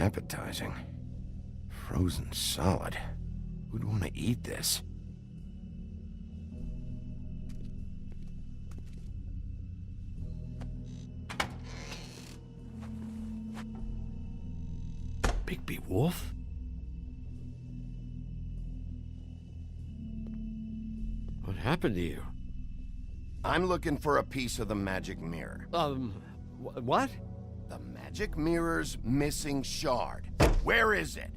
appetizing. Frozen solid. Who'd want to eat this? Bigby Wolf? What happened to you? I'm looking for a piece of the magic mirror. What? The magic mirror's missing shard. Where is it?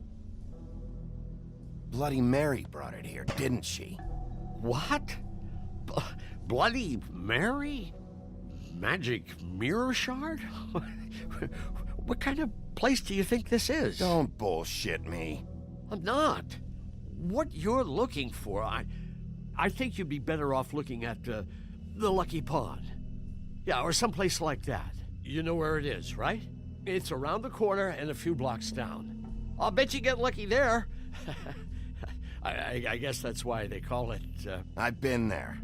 Bloody Mary brought it here, didn't she? What? Bloody Mary? Magic mirror shard? What kind of place do you think this is? Don't bullshit me. I'm not. What you're looking for, I think you'd be better off looking at the Lucky Pond. Yeah, or someplace like that. You know where it is, right? It's around the corner and a few blocks down. I'll bet you get lucky there. I guess that's why they call it, I've been there.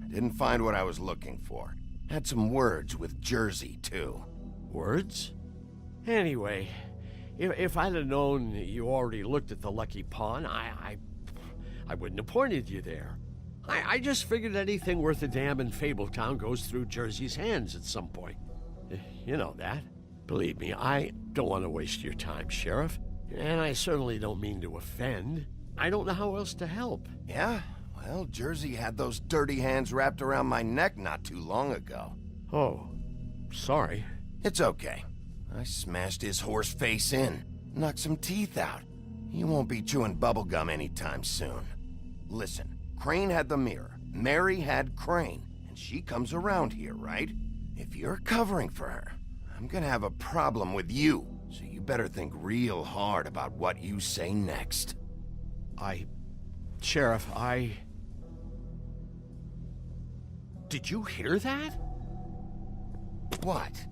Didn't find what I was looking for. Had some words with Jersey, too. Words? Anyway, if I'd have known you already looked at the Lucky Pond, I wouldn't have pointed you there. I just figured anything worth a damn in Fabletown goes through Jersey's hands at some point. You know that. Believe me, I don't want to waste your time, Sheriff. And I certainly don't mean to offend. I don't know how else to help. Yeah? Well, Jersey had those dirty hands wrapped around my neck not too long ago. Oh, sorry. It's okay. I smashed his horse face in, knocked some teeth out. He won't be chewing bubblegum anytime soon. Listen, Crane had the mirror, Mary had Crane, and she comes around here, right? If you're covering for her, I'm gonna have a problem with you, so you better think real hard about what you say next. Sheriff, Did you hear that? What?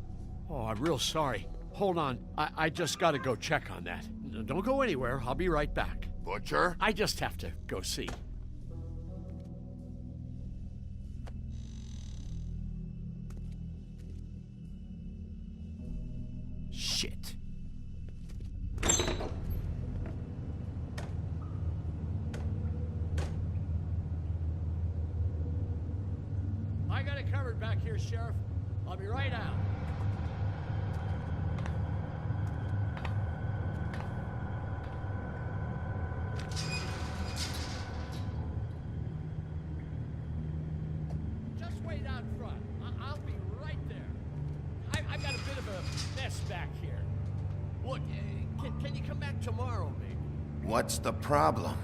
Oh, I'm real sorry. Hold on. I just gotta go check on that. Don't go anywhere. I'll be right back. Butcher? I just have to go see. Shit. I got it covered back here, Sheriff. I'll be right out. Just wait out front. I'll be right there. I've got a bit of a mess back here. Look, can you come back tomorrow, maybe? What's the problem?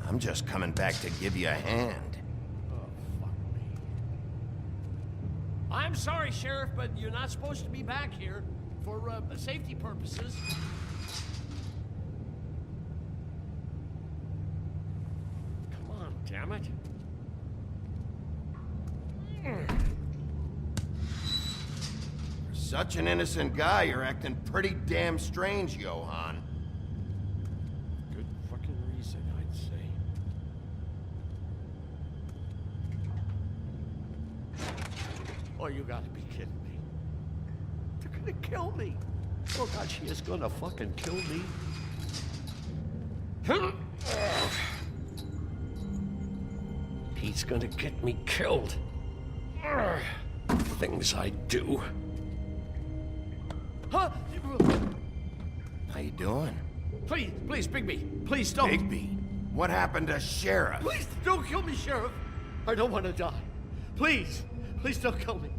I'm just coming back to give you a hand. Oh, fuck me. I'm sorry, Sheriff, but you're not supposed to be back here for safety purposes. Come on, damn it. Such an innocent guy, you're acting pretty damn strange, Johann. Good fucking reason, I'd say. Oh, you gotta be kidding me. They're gonna kill me. Oh, God, she is gonna fucking kill me. He's gonna get me killed. Things I do. Huh? How you doing? Please, Bigby. Please don't. Bigby, what happened to Sheriff? Please don't kill me, Sheriff. I don't want to die. Please don't kill me.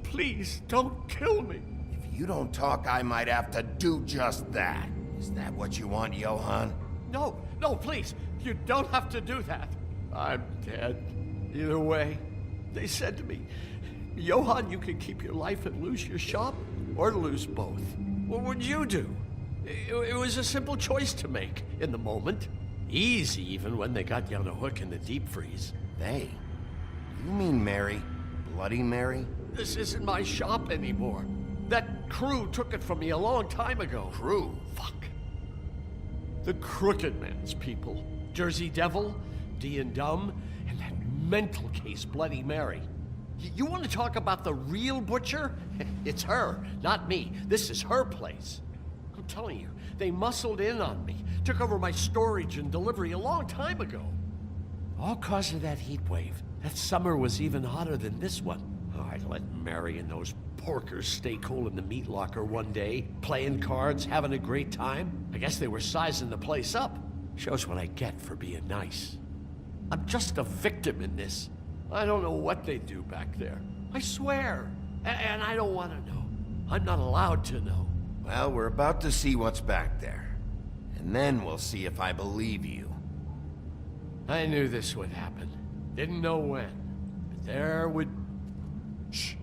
Please don't kill me. If you don't talk, I might have to do just that. Is that what you want, Johann? No, please. You don't have to do that. I'm dead. Either way, they said to me, Johann, you can keep your life and lose your shop, or lose both. What would you do? It was a simple choice to make in the moment. Easy, even when they got you on a hook in the deep freeze. They? You mean Mary? Bloody Mary? This isn't my shop anymore. That crew took it from me a long time ago. Crew? Fuck. The Crooked Man's people. Jersey Devil, D and Dumb, and that mental case, Bloody Mary. You want to talk about the real butcher? It's her, not me. This is her place. I'm telling you, they muscled in on me, took over my storage and delivery a long time ago. All cause of that heat wave. That summer was even hotter than this one. Oh, I let Mary and those porkers stay cool in the meat locker one day, playing cards, having a great time. I guess they were sizing the place up. Shows what I get for being nice. I'm just a victim in this. I don't know what they do back there. I swear. And I don't want to know. I'm not allowed to know. Well, we're about to see what's back there. And then we'll see if I believe you. I knew this would happen. Didn't know when. But there would... Shh.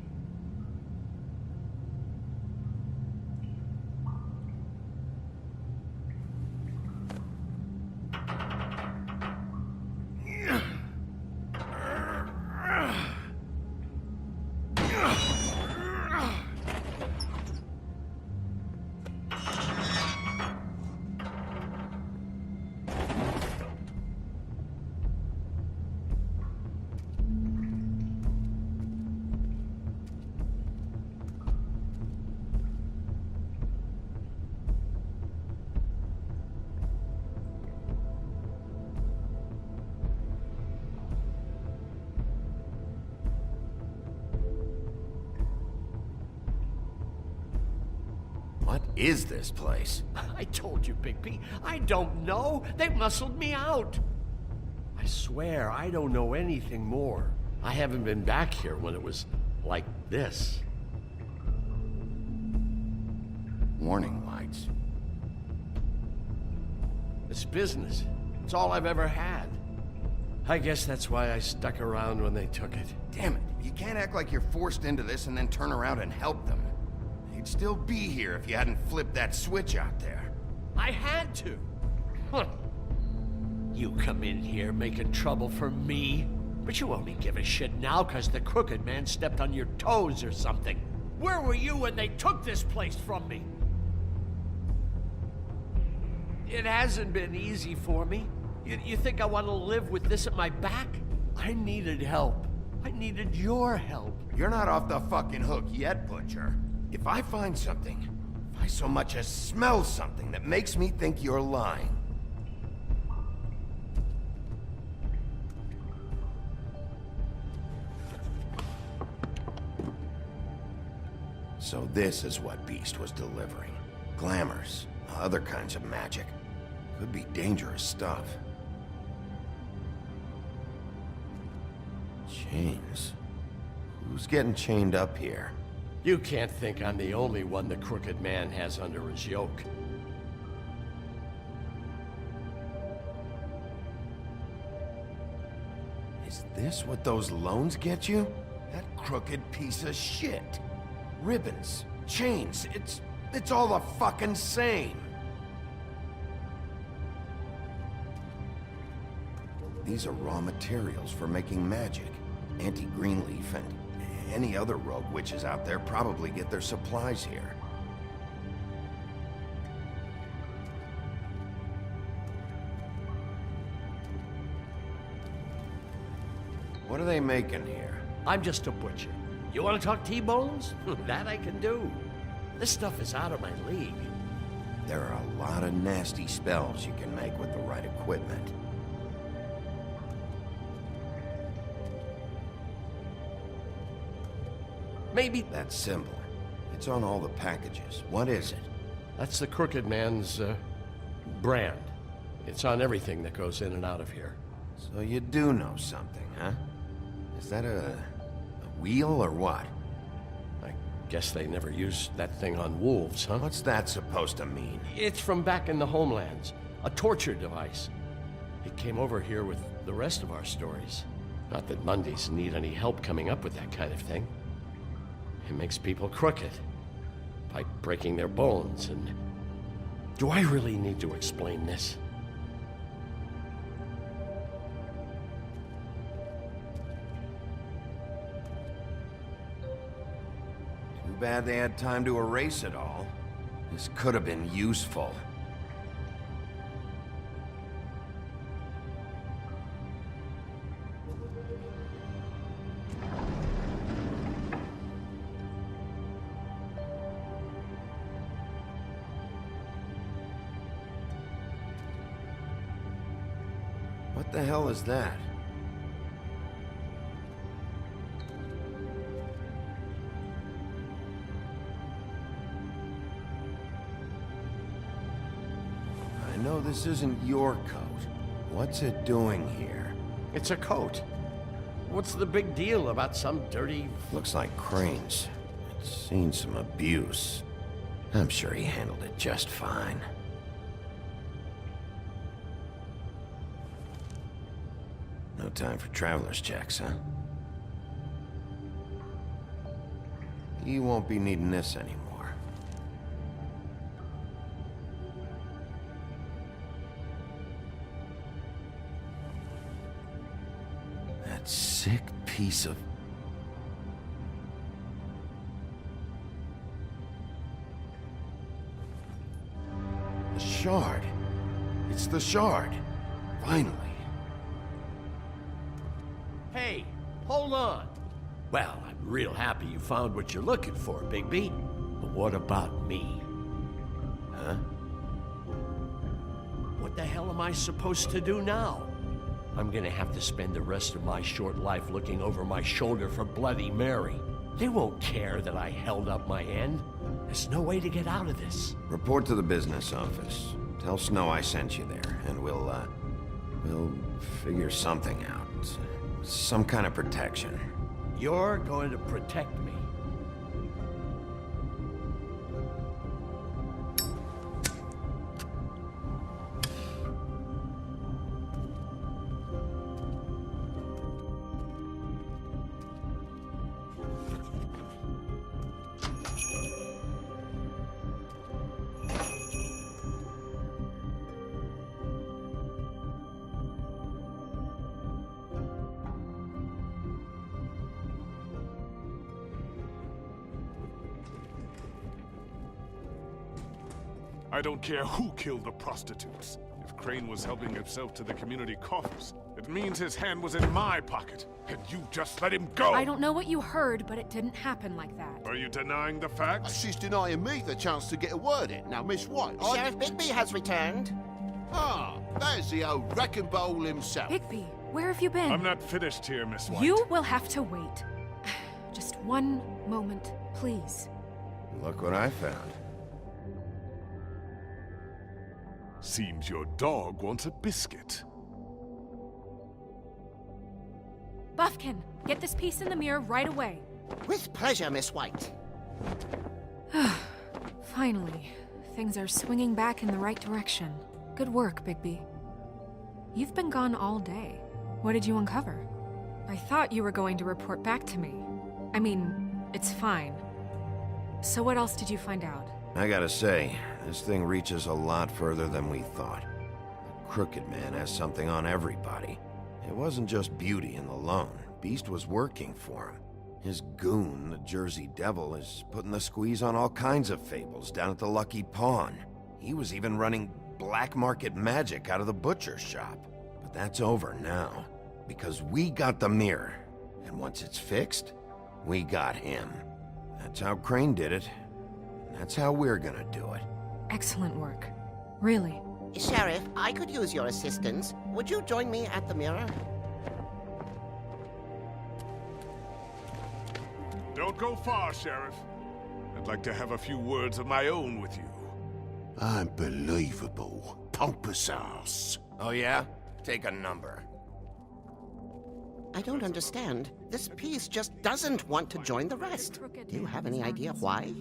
What is this place? I told you, Bigby. I don't know. They muscled me out. I swear, I don't know anything more. I haven't been back here when it was like this. Warning lights. It's business. It's all I've ever had. I guess that's why I stuck around when they took it. Damn it. You can't act like you're forced into this and then turn around and help them. You'd still be here if you hadn't flipped that switch out there. I had to. Huh. You come in here making trouble for me, but you only give a shit now because the crooked man stepped on your toes or something. Where were you when they took this place from me? It hasn't been easy for me. You think I want to live with this at my back? I needed help. I needed your help. You're not off the fucking hook yet, Butcher. If I find something, if I so much as smell something that makes me think you're lying... So this is what Beast was delivering. Glamours, other kinds of magic. Could be dangerous stuff. Chains. Who's getting chained up here? You can't think I'm the only one the crooked man has under his yoke. Is this what those loans get you? That crooked piece of shit. Ribbons, chains, it's all the fucking same. These are raw materials for making magic. Auntie Greenleaf and any other rogue witches out there probably get their supplies here. What are they making here? I'm just a butcher. You want to talk T-bones? That I can do. This stuff is out of my league. There are a lot of nasty spells you can make with the right equipment. Maybe That symbol. It's on all the packages. What is it? that's the crooked man's brand. It's on everything that goes in and out of here. So you do know something, huh? Is that a wheel or what? I guess they never used that thing on wolves, huh? What's that supposed to mean? It's from back in the homelands. A torture device. It came over here with the rest of our stories. Not that Mondays need any help coming up with that kind of thing. It makes people crooked. By breaking their bones and... Do I really need to explain this? Too bad they had time to erase it all. This could have been useful. What the hell is that? I know this isn't your coat. What's it doing here? It's a coat. What's the big deal about some dirty... Looks like Crane's. It's seen some abuse. I'm sure he handled it just fine. No time for traveler's checks, huh? You won't be needing this anymore. That sick piece of... The shard. It's the shard. Finally. Hey, hold on. Well, I'm real happy you found what you're looking for, Bigby. But what about me? Huh? What the hell am I supposed to do now? I'm gonna have to spend the rest of my short life looking over my shoulder for Bloody Mary. They won't care that I held up my end. There's no way to get out of this. Report to the business office. Tell Snow I sent you there, and we'll figure something out. Some kind of protection. You're going to protect me. I don't care who killed the prostitutes. If Crane was helping himself to the community coffers, it means his hand was in my pocket, and you just let him go! I don't know what you heard, but it didn't happen like that. Are you denying the facts? She's denying me the chance to get a word in. Now, Miss White, Sheriff Bigby has returned. Ah, there's the old wrecking bowl himself. Bigby, where have you been? I'm not finished here, Miss White. You will have to wait. Just one moment, please. Look what I found. Seems your dog wants a biscuit. Buffkin, get this piece in the mirror right away. With pleasure, Miss White. Finally, things are swinging back in the right direction. Good work, Bigby. You've been gone all day. What did you uncover? I thought you were going to report back to me. I mean, it's fine. So what else did you find out? I gotta say, this thing reaches a lot further than we thought. The Crooked Man has something on everybody. It wasn't just Beauty and the Lone. Beast was working for him. His goon, the Jersey Devil, is putting the squeeze on all kinds of fables down at the Lucky Pawn. He was even running black market magic out of the butcher shop. But that's over now, because we got the mirror. And once it's fixed, we got him. That's how Crane did it. That's how we're gonna do it. Excellent work. Really. Sheriff, I could use your assistance. Would you join me at the mirror? Don't go far, Sheriff. I'd like to have a few words of my own with you. Unbelievable. Pompous ass. Oh yeah? Take a number. I don't understand. This piece just doesn't want to join the rest. Do you have any idea why?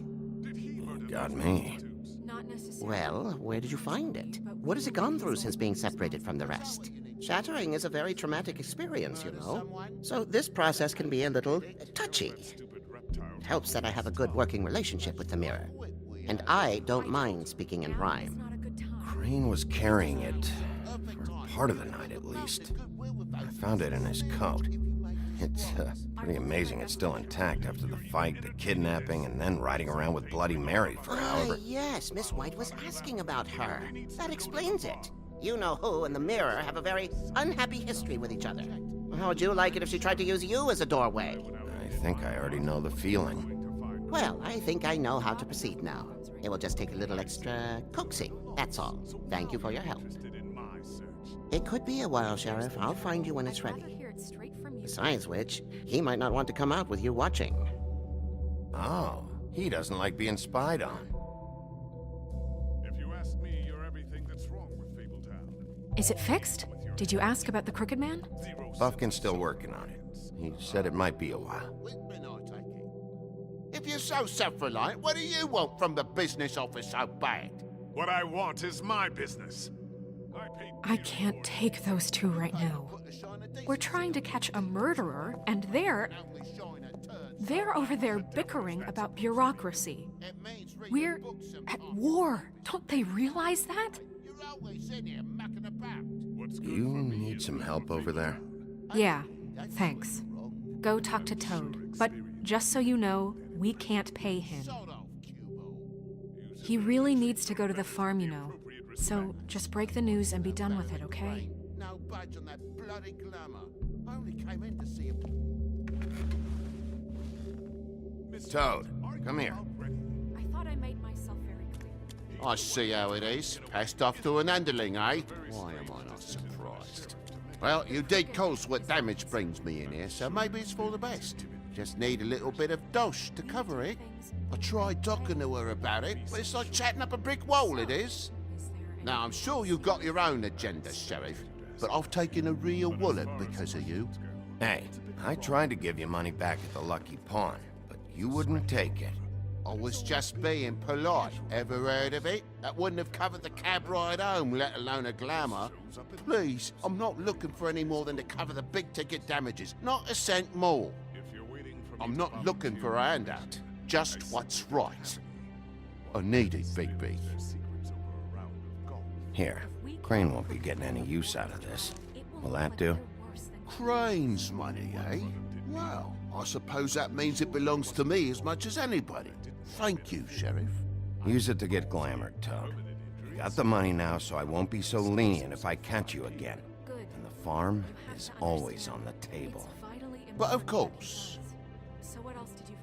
Got me. Not necessarily. Well, where did you find it? What has it gone through since being separated from the rest? Shattering is a very traumatic experience, you know. So this process can be a little touchy. It helps that I have a good working relationship with the mirror. And I don't mind speaking in rhyme. Not a good time. Crane was carrying it, for part of the night at least. I found it in his coat. It's pretty amazing it's still intact after the fight, the kidnapping, and then riding around with Bloody Mary for however... Yes, Miss White was asking about her. That explains it. You know who and the mirror have a very unhappy history with each other. How would you like it if she tried to use you as a doorway? I think I already know the feeling. Well, I think I know how to proceed now. It will just take a little extra coaxing, that's all. Thank you for your help. In my search. It could be a while, Sheriff. I'll find you when it's I'd rather ready. hear it straight from you. Besides which, he might not want to come out with you watching. Oh, he doesn't like being spied on. If you ask me, you're everything that's wrong with Fabletown. Is it fixed? Did you ask about the Crooked Man? Zero Buffkin's still working on it. He said it might be a while. Whitman, I take it. If you're so self-reliant, what do you want from the business office so bad? What I want is my business. I can't take those two right now. We're trying to catch a murderer, and they're over there bickering about bureaucracy. We're at war. Don't they realize that? You're always in here mucking about. You need some help over there? Yeah, thanks. Go talk to Toad. But just so you know, we can't pay him. Sod off, Cubo. He really needs to go to the farm, you know. So just break the news and be done with it, okay? No budge on that bloody glamour. I only came in to see him. Toad, come here. I thought I made myself very clear. I see how it is. Passed off to an underling, eh? Why am I not surprised? Well, you did cause what damage brings me in here, so maybe it's for the best. Just need a little bit of dosh to cover it. I tried talking to her about it, but it's like chatting up a brick wall, it is. Now, I'm sure you've got your own agenda, Sheriff, but I've taken a real wallet because of you. Hey, I tried to give you money back at the Lucky Pawn, but you wouldn't take it. I was just being polite. Ever heard of it? That wouldn't have covered the cab ride home, let alone a glamour. Please, I'm not looking for any more than to cover the big-ticket damages. Not a cent more. I'm not looking for a handout. Just what's right. I need it, Bigby. Here, Crane won't be getting any use out of this. Will that do? Crane's money, eh? Well, I suppose that means it belongs to me as much as anybody. Thank you, Sheriff. Use it to get glamored, Toad. You got the money now, so I won't be so lenient if I catch you again. Good. And the farm is always on the table. But of course. So what else did you...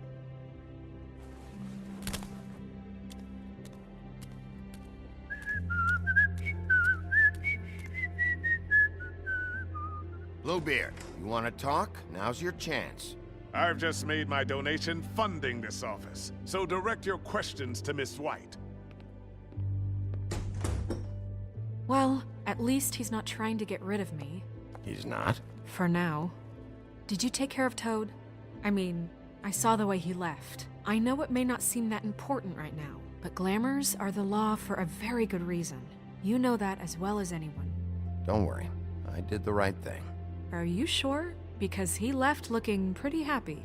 Bluebeard, you want to talk? Now's your chance. I've just made my donation funding this office, so direct your questions to Miss White. Well, at least he's not trying to get rid of me. He's not? For now. Did you take care of Toad? I mean, I saw the way he left. I know it may not seem that important right now, but glamours are the law for a very good reason. You know that as well as anyone. Don't worry. I did the right thing. Are you sure? Because he left looking pretty happy.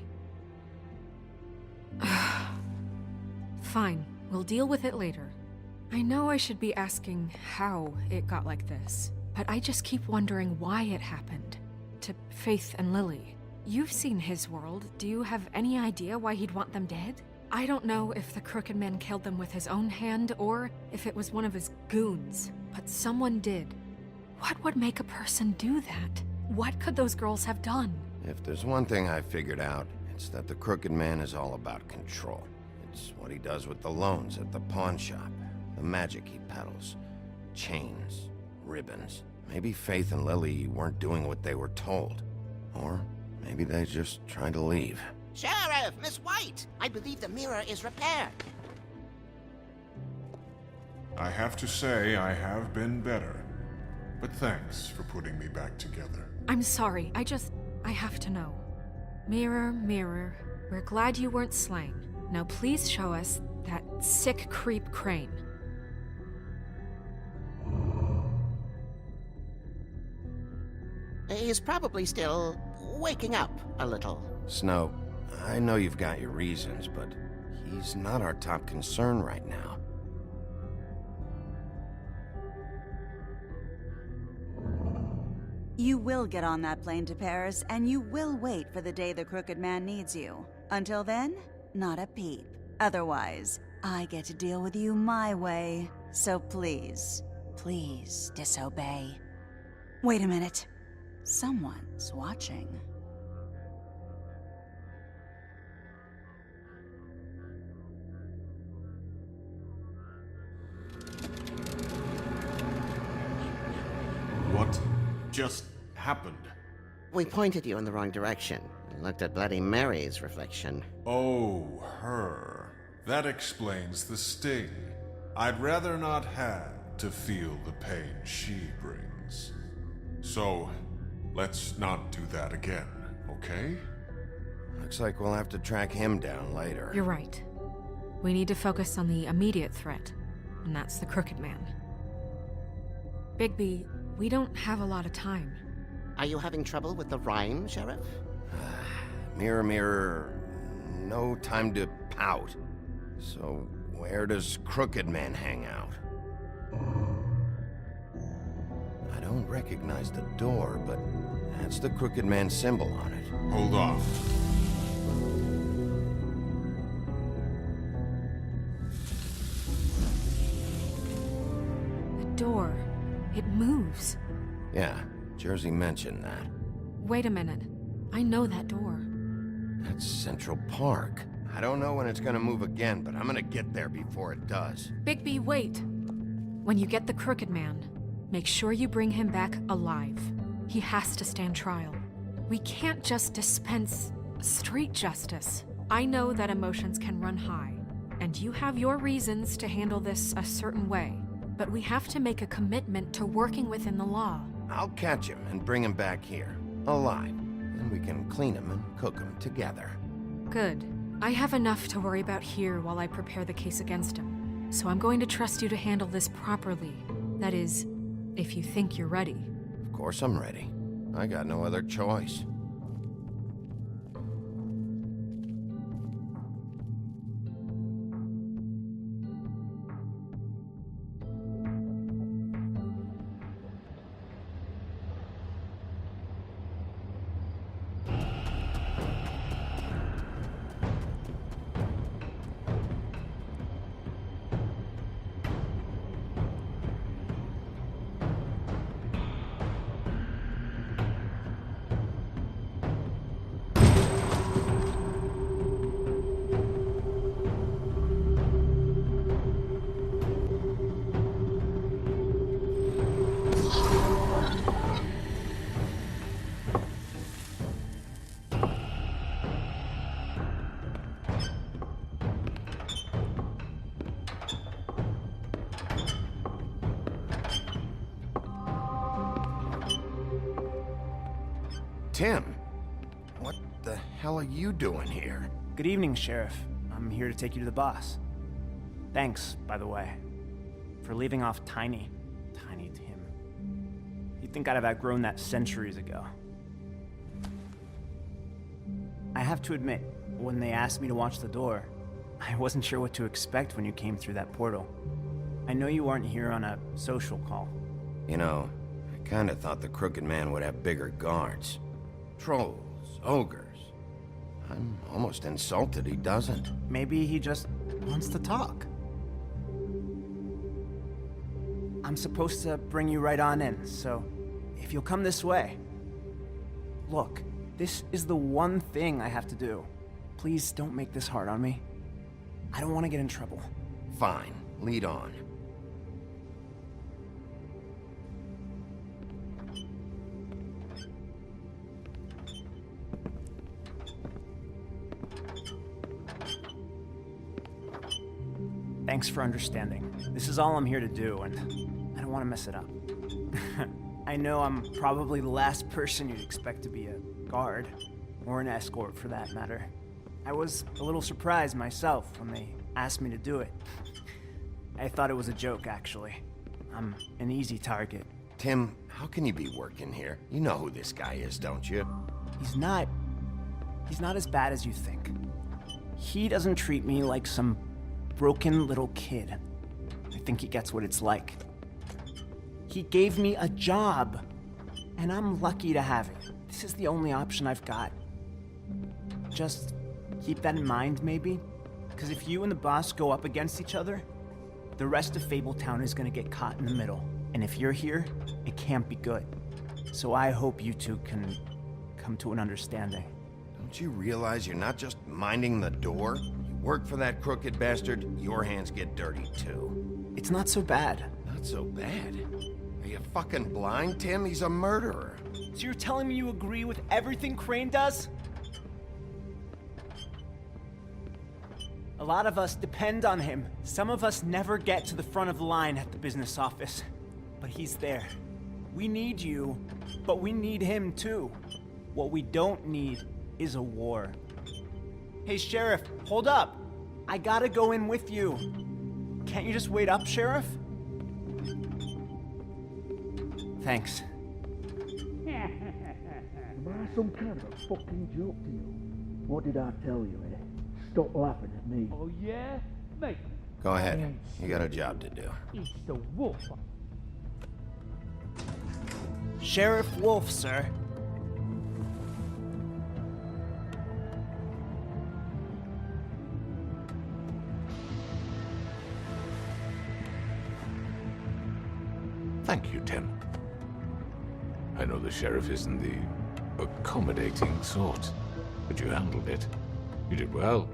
Fine, we'll deal with it later. I know I should be asking how it got like this, but I just keep wondering why it happened. To Faith and Lily. You've seen his world. Do you have any idea why he'd want them dead? I don't know if the Crooked Man killed them with his own hand or if it was one of his goons, but someone did. What would make a person do that? What could those girls have done? If there's one thing I figured out, it's that the Crooked Man is all about control. It's what he does with the loans at the pawn shop, the magic he peddles, chains, ribbons. Maybe Faith and Lily weren't doing what they were told. Or maybe they just tried to leave. Sheriff, Miss White! I believe the mirror is repaired. I have to say I have been better. But thanks for putting me back together. I'm sorry, I have to know. Mirror, mirror, we're glad you weren't slain. Now please show us that sick creep Crane. He's probably still waking up a little. Snow, I know you've got your reasons, but he's not our top concern right now. You will get on that plane to Paris, and you will wait for the day the Crooked Man needs you. Until then, not a peep. Otherwise, I get to deal with you my way. So please, please disobey. Wait a minute. Someone's watching. What just happened? We pointed you in the wrong direction and looked at Bloody Mary's reflection. Oh, her. That explains the sting. I'd rather not have to feel the pain she brings. So, let's not do that again, okay? Looks like we'll have to track him down later. You're right. We need to focus on the immediate threat, and that's the Crooked Man. Bigby, we don't have a lot of time. Are you having trouble with the rhyme, Sheriff? Mirror, mirror, no time to pout. So, where does Crooked Man hang out? I don't recognize the door, but that's the Crooked Man symbol on it. Hold on. The door. It moves. Yeah, Jersey mentioned that. Wait a minute. I know that door. That's Central Park. I don't know when it's gonna move again, but I'm gonna get there before it does. Bigby, wait. When you get the Crooked Man, make sure you bring him back alive. He has to stand trial. We can't just dispense street justice. I know that emotions can run high, and you have your reasons to handle this a certain way, but we have to make a commitment to working within the law. I'll catch him and bring him back here, alive, and we can clean him and cook him together. Good. I have enough to worry about here while I prepare the case against him, so I'm going to trust you to handle this properly. That is, if you think you're ready. Of course I'm ready. I got no other choice. Tim, what the hell are you doing here? Good evening, Sheriff. I'm here to take you to the boss. Thanks, by the way, for leaving off Tiny. Tiny Tim. You'd think I'd have outgrown that centuries ago. I have to admit, when they asked me to watch the door, I wasn't sure what to expect when you came through that portal. I know you aren't here on a social call. You know, I kinda thought the Crooked Man would have bigger guards. Trolls, ogres. I'm almost insulted he doesn't. Maybe he just wants to talk. I'm supposed to bring you right on in, so if you'll come this way. Look, this is the one thing I have to do. Please don't make this hard on me. I don't want to get in trouble. Fine, lead on. Thanks for understanding. This is all I'm here to do, and I don't want to mess it up. I know I'm probably the last person you'd expect to be a guard, or an escort for that matter. I was a little surprised myself when they asked me to do it. I thought it was a joke, actually. I'm an easy target. Tim, how can you be working here? You know who this guy is, don't you? He's not as bad as you think. He doesn't treat me like some broken little kid. I think he gets what it's like. He gave me a job, and I'm lucky to have it. This is the only option I've got. Just keep that in mind, maybe? Because if you and the boss go up against each other, the rest of Fabletown is gonna get caught in the middle. And if you're here, it can't be good. So I hope you two can come to an understanding. Don't you realize you're not just minding the door? You work for that crooked bastard, your hands get dirty too. It's not so bad. Not so bad. Are you fucking blind, Tim? He's a murderer. So you're telling me you agree with everything Crane does? A lot of us depend on him. Some of us never get to the front of the line at the business office. But he's there. We need you, but we need him too. What we don't need is a war. Hey, Sheriff, hold up. I gotta go in with you. Can't you just wait up, Sheriff? Thanks. Am I some kind of a fucking joke to you? What did I tell you, eh? Stop laughing at me. Oh, yeah? Mate, Go ahead. You got a job to do. it's the wolf. Sheriff Wolf, sir. Thank you, Tim. I know the sheriff isn't the accommodating sort, but you handled it. You did well.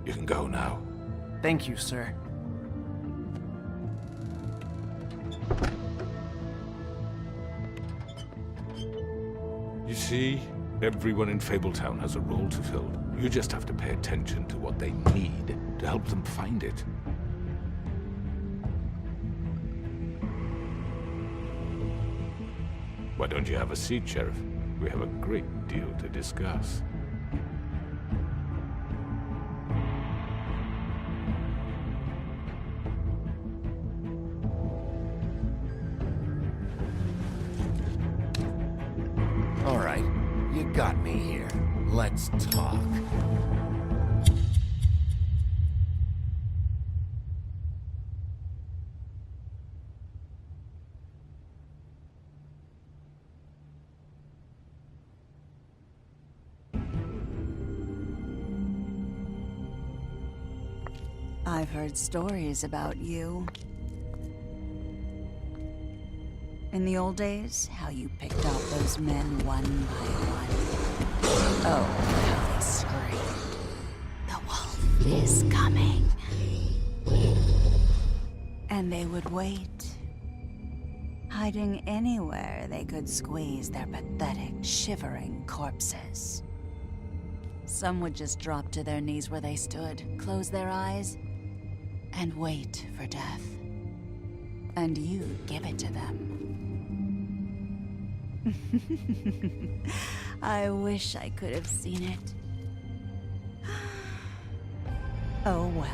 You can go now. Thank you, sir. You see, everyone in Fabletown has a role to fill. You just have to pay attention to what they need to help them find it. Why don't you have a seat, Sheriff? We have a great deal to discuss. All right, you got me here. Let's talk. I've heard stories about you. In the old days, how you picked off those men one by one. Oh, how they screamed. The wolf is coming. And they would wait, hiding anywhere they could squeeze their pathetic, shivering corpses. Some would just drop to their knees where they stood, close their eyes, and wait for death. And you'd give it to them. I wish I could have seen it. Oh well.